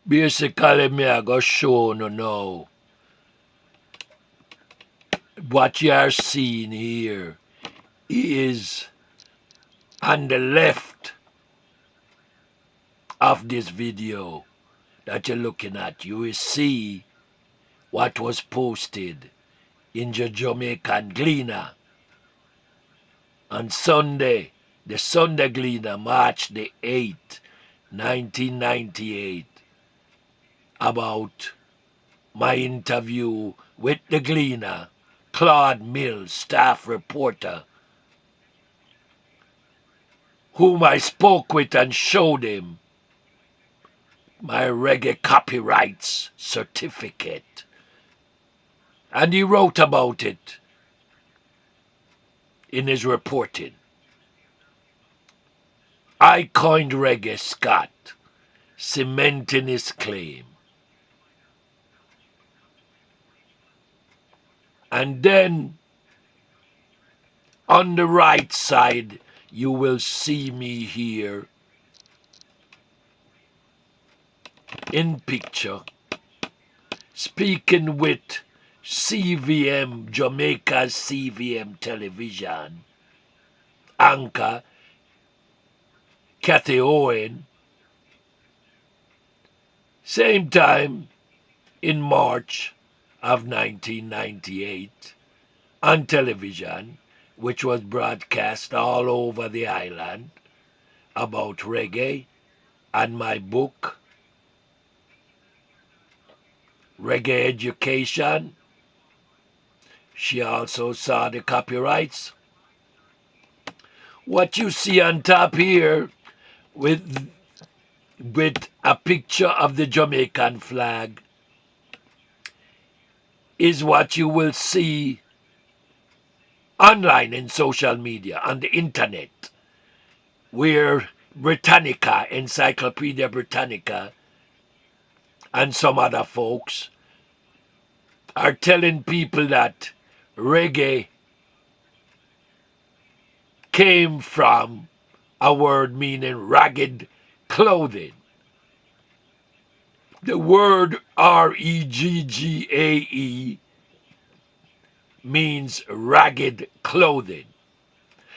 Basically, me I go show you now what you are seeing here is on the left of this video that you're looking at. You will see what was posted in the Jamaican Gleaner on Sunday, the Sunday Gleaner, March the 8th, 1998, about my interview with the Gleaner, Claude Mills, staff reporter, whom I spoke with and showed him my reggae copyrights certificate. And he wrote about it in his reporting. I coined reggae, Scott, cementing his claim. And then on the right side, you will see me here in picture speaking with CVM, Jamaica's CVM television anchor, Cathy Owen, same time in March of 1998 on television, which was broadcast all over the island about reggae and my book, Reggae Education. She also saw the copyrights. What you see on top here with a picture of the Jamaican flag is what you will see online in social media, on the internet, where Britannica, Encyclopedia Britannica, and some other folks are telling people that reggae came from a word meaning ragged clothing. The word Reggae means ragged clothing.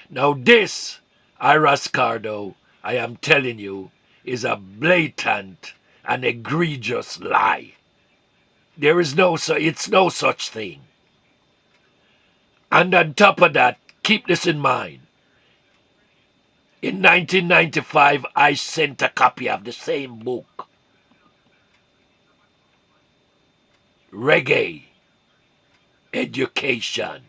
Now this, Ras Cardo, I am telling you, is a blatant and egregious lie. There is it's no such thing. And on top of that, keep this in mind. In 1995, I sent a copy of the same book, Reggae Education,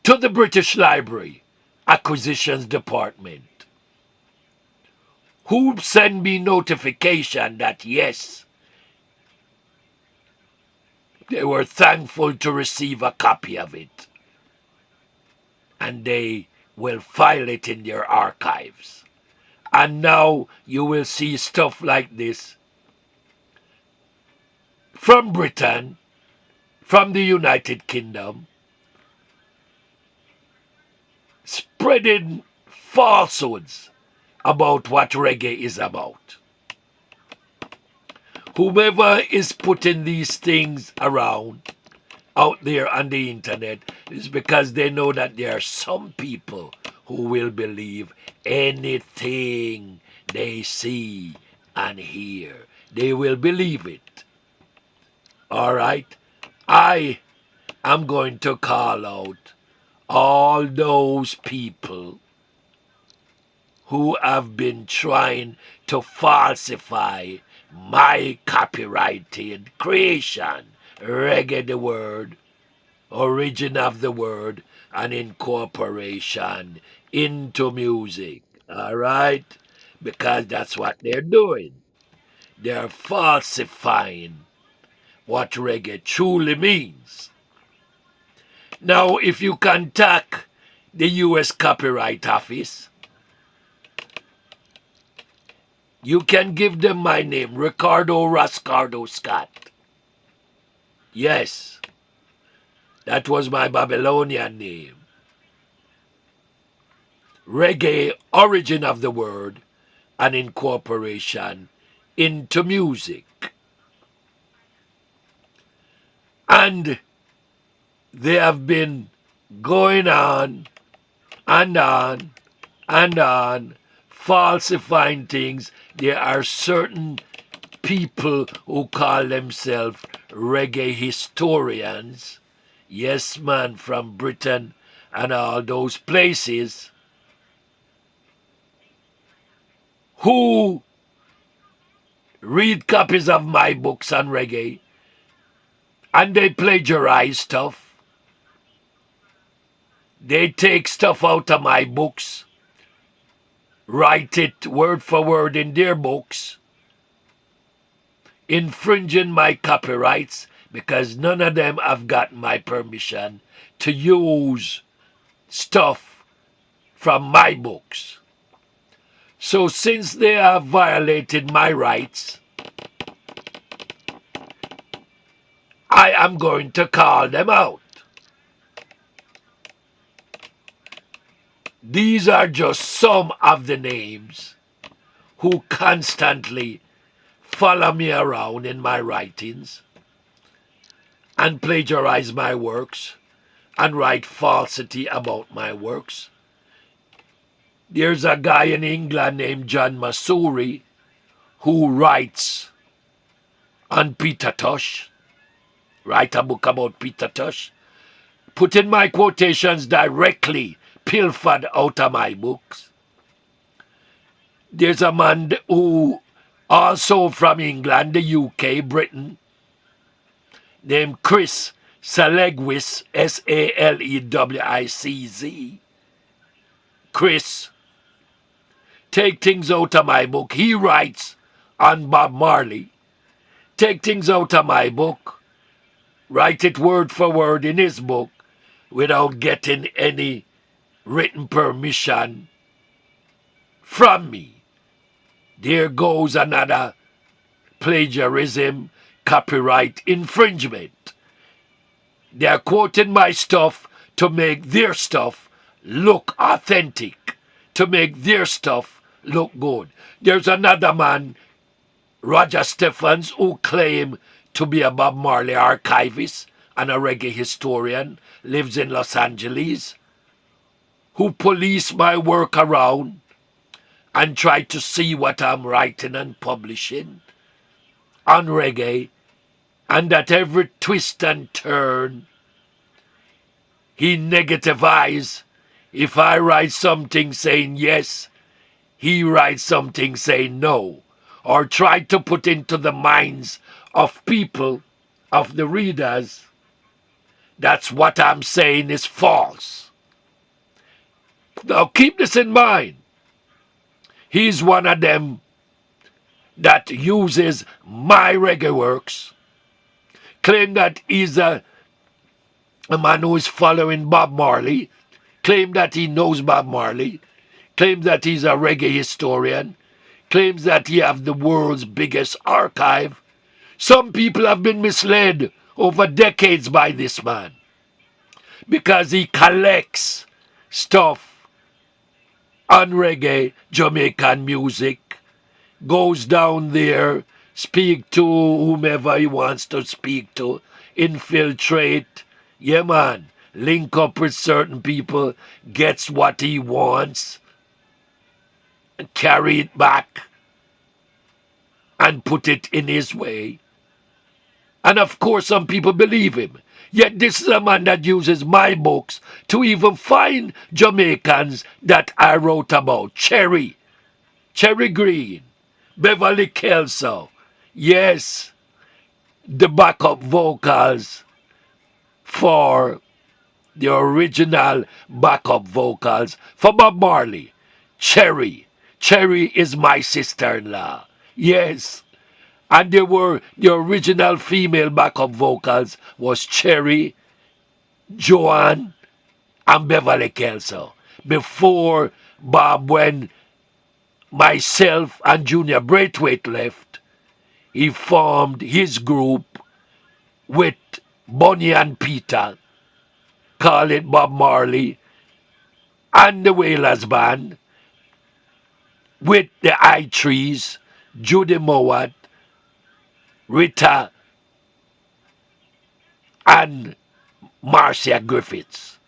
to the British Library Acquisitions Department, who sent me notification that yes, they were thankful to receive a copy of it, and they will file it in their archives. And now you will see stuff like this from Britain, from the United Kingdom, spreading falsehoods about what reggae is about. Whomever is putting these things around out there on the internet is because they know that there are some people who will believe anything they see and hear. They will believe it. All right? I am going to call out all those people who have been trying to falsify my copyrighted creation, Reggae the Word, origin of the word, and incorporation into music. All right? Because that's what they're doing. They're falsifying what reggae truly means. Now, if you contact the U.S. Copyright Office, you can give them my name, Ricardo Ras Cardo Scott. Yes, that was my Babylonian name. Reggae, origin of the word, and incorporation into music. And they have been going on and on and on, falsifying things. There are certain people who call themselves reggae historians. Yes, man, from Britain and all those places, who read copies of my books on reggae and they plagiarize stuff. They take stuff out of my books, write it word for word in their books, infringing my copyrights because none of them have got my permission to use stuff from my books. So since they have violated my rights, I am going to call them out. These are just some of the names who constantly follow me around in my writings and plagiarize my works and write falsity about my works. There's a guy in England named John Masuri who writes on Peter Tosh, write a book about Peter Tosh, putting my quotations directly pilfered out of my books. There's a man who also from England, the UK, Britain, named Chris Salegwis, Salewicz. Chris, take things out of my book. He writes on Bob Marley. Take things out of my book, write it word for word in his book without getting any written permission from me. There goes another plagiarism, copyright infringement. They are quoting my stuff to make their stuff look authentic, to make their stuff look good. There's another man, Roger Stephens, who claimed to be a Bob Marley archivist and a reggae historian, lives in Los Angeles, who police my work around and try to see what I'm writing and publishing on reggae, and at every twist and turn he negativize. If I write something saying yes, he writes something saying no, or try to put into the minds of people, of the readers, that's what I'm saying is false. Now keep this in mind. He's one of them that uses my reggae works, claim that he's a man who is following Bob Marley, claim that he knows Bob Marley, claims that he's a reggae historian, claims that he has the world's biggest archive. Some people have been misled over decades by this man because he collects stuff on reggae, Jamaican music, goes down there, speak to whomever he wants to speak to, infiltrate, yeah man, link up with certain people, gets what he wants, carry it back, and put it in his way. And of course, some people believe him. Yet this is a man that uses my books to even find Jamaicans that I wrote about. Cherry Green, Beverly Kelso. Yes, the backup vocals for the original backup vocals for Bob Marley. Cherry. Cherry is my sister-in-law. Yes. And they were the original female backup vocals was Cherry, Joanne, and Beverly Kelso. Before Bob, when myself and Junior Braithwaite left, he formed his group with Bonnie and Peter, call it Bob Marley, and the Wailers Band, with the I Trees, Judy Mowat, Rita, and Marcia Griffiths.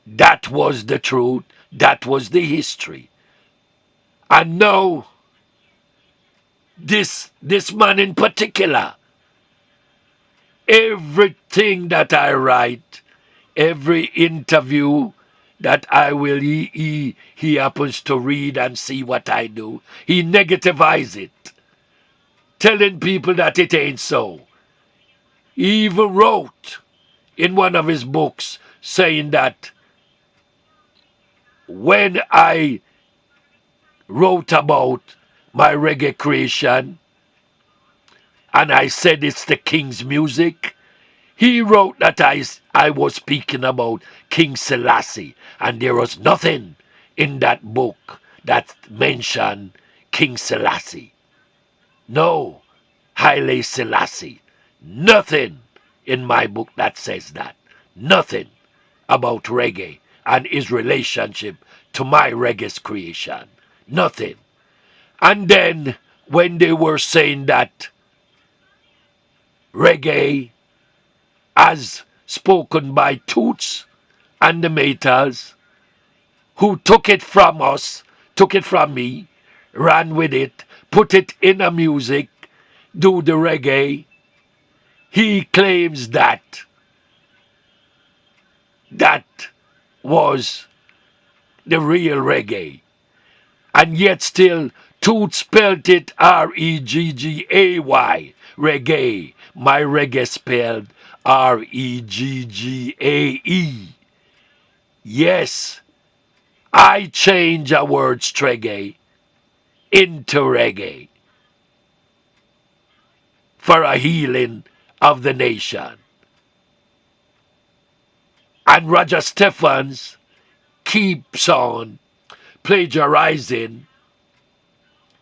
That was the truth. That was the history. And now, this man in particular, everything that I write, every interview that I will, he happens to read and see what I do, he negativize it, telling people that it ain't so. He even wrote in one of his books saying that when I wrote about my reggae creation and I said it's the king's music, he wrote that I was speaking about King Selassie, and there was nothing in that book that mentioned King Selassie. No, Haile Selassie. Nothing in my book that says that. Nothing about reggae and his relationship to my reggae's creation. Nothing. And then when they were saying that reggae, as spoken by Toots and the Maytals, who took it from us, took it from me, ran with it, put it in a music, do the reggae, he claims that that was the real reggae. And yet still, Toots spelled it Reggay, reggae. My reggae spelled Reggae. Yes, I change a word stregay into reggae for a healing of the nation. And Roger Stephens keeps on plagiarizing,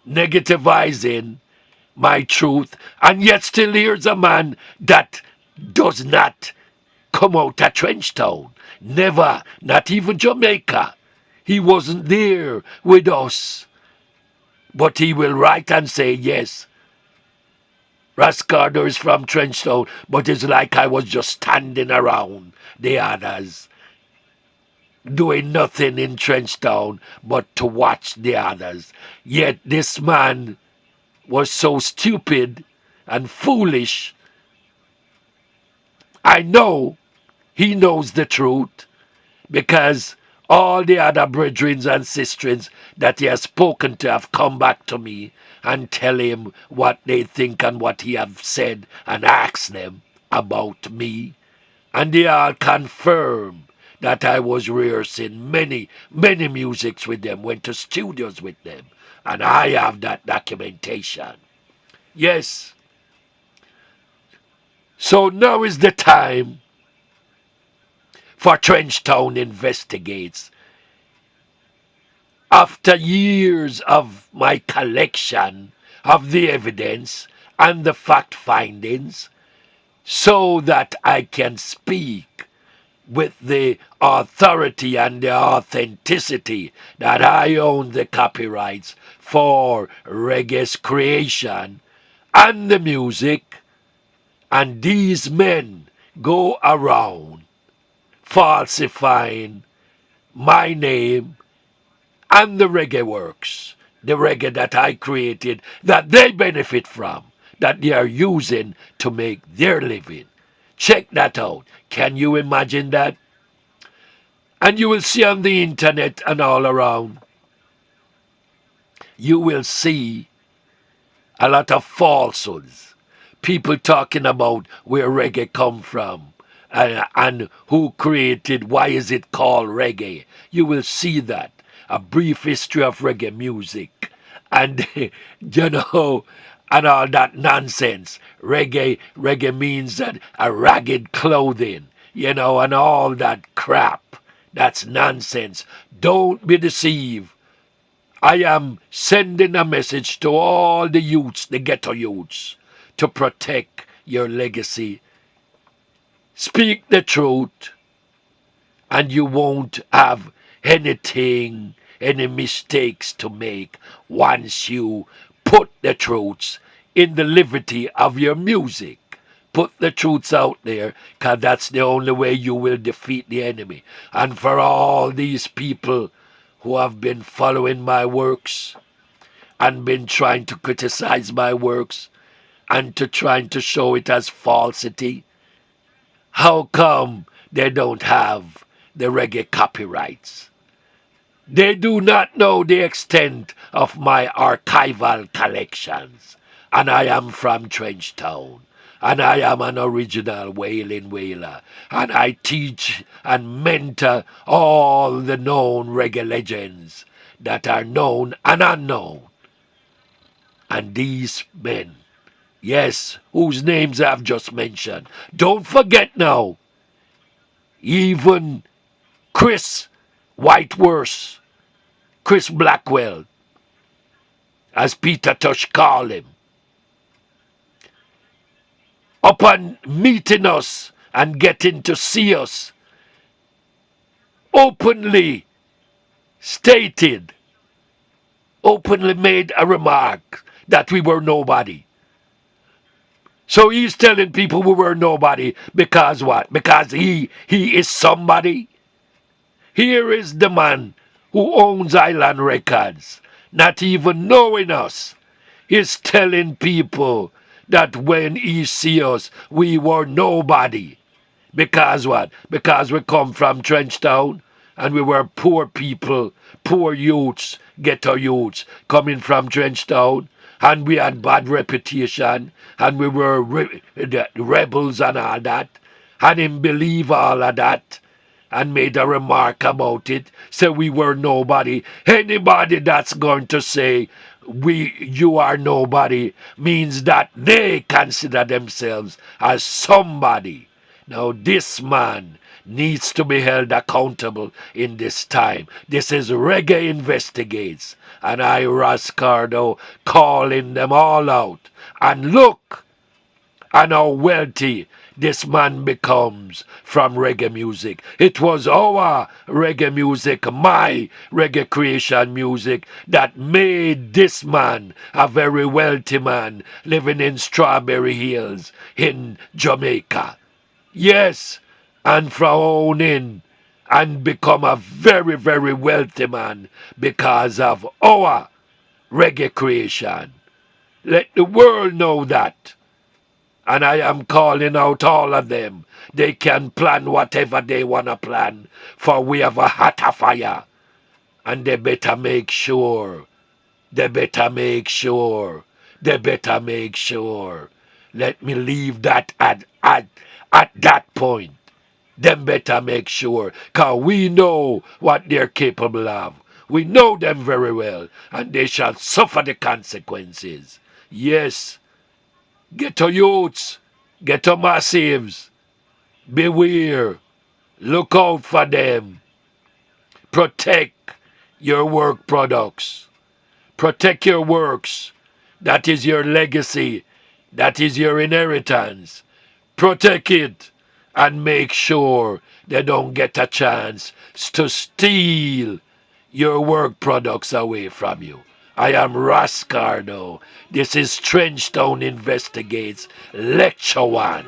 negativizing my truth, and yet still here's a man that does not come out of Trenchtown. Never, not even Jamaica. He wasn't there with us. But he will write and say, yes, Ras Cardo is from Trenchtown, but it's like I was just standing around the others, doing nothing in Trenchtown but to watch the others. Yet this man was so stupid and foolish. I know he knows the truth because all the other brethren and sisters that he has spoken to have come back to me and tell him what they think and what he have said and ask them about me. And they all confirm that I was rehearsing many musics with them, went to studios with them, and I have that documentation. Yes. So now is the time for Trenchtown Investigates. After years of my collection of the evidence and the fact findings, so that I can speak with the authority and the authenticity that I own the copyrights for reggae's creation and the music, and these men go around falsifying my name and the reggae works, the reggae that I created, that they benefit from, that they are using to make their living. Check that out. Can you imagine that? And you will see on the internet and all around, you will see a lot of falsehoods. People talking about where reggae come from and who created, why is it called reggae. You will see that. A brief history of reggae music. And, you know, and all that nonsense. Reggae means that a ragged clothing, you know, and all that crap. That's nonsense. Don't be deceived. I am sending a message to all the youths, the ghetto youths, to protect your legacy. Speak the truth, and you won't have anything any mistakes to make once you put the truths in the liberty of your music. Put the truths out there, because that's the only way you will defeat the enemy. And for all these people who have been following my works and been trying to criticize my works and to trying to show it as falsity, how come they don't have the reggae copyrights? They do not know the extent of my archival collections. And I am from Trenchtown. And I am an original wailing wailer. And I teach and mentor all the known reggae legends that are known and unknown. And these men, yes, whose names I've just mentioned, don't forget now, even Chris Whiteworth, Chris Blackwell, as Peter Tosh called him, upon meeting us and getting to see us, openly stated, openly made a remark that we were nobody. So he's telling people we were nobody because what? Because he is somebody. Here is the man who owns Island Records, not even knowing us. He's telling people that when he see us, we were nobody. Because what? Because we come from Trenchtown and we were poor people, poor youths, ghetto youths coming from Trenchtown, and we had bad reputation and we were the rebels and all that. And him believe all of that and made a remark about it. Say we were nobody. Anybody that's going to say you are nobody means that they consider themselves as somebody. Now this man needs to be held accountable in this time. This is Reggae Investigates, and I, Ras Cardo, calling them all out. And look, and how wealthy this man becomes from reggae music. It was our reggae music, my reggae creation music, that made this man a very wealthy man living in Strawberry Hills in Jamaica. Yes, and from owning and become a very, very wealthy man because of our reggae creation. Let the world know that. And I am calling out all of them. They can plan whatever they want to plan, for we have a hotter fire. And they better make sure, they better make sure, they better make sure. Let me leave that at that point. Them better make sure, because we know what they're capable of. We know them very well, and they shall suffer the consequences. Yes, ghetto youths, ghetto massives, beware, look out for them. Protect your work products. Protect your works. That is your legacy. That is your inheritance. Protect it and make sure they don't get a chance to steal your work products away from you. I am Ras Cardo. This is Trenchtown Investigates Lecture 1.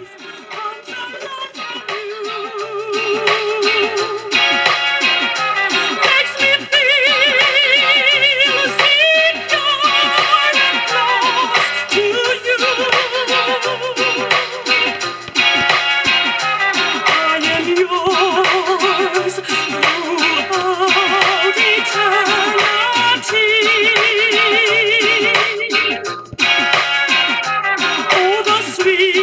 Oh, the sweet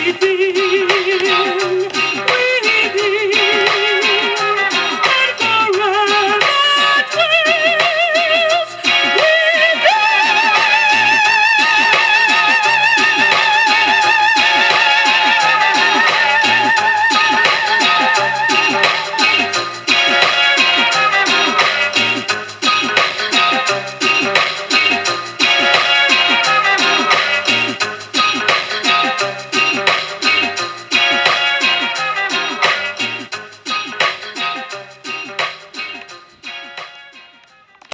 easy.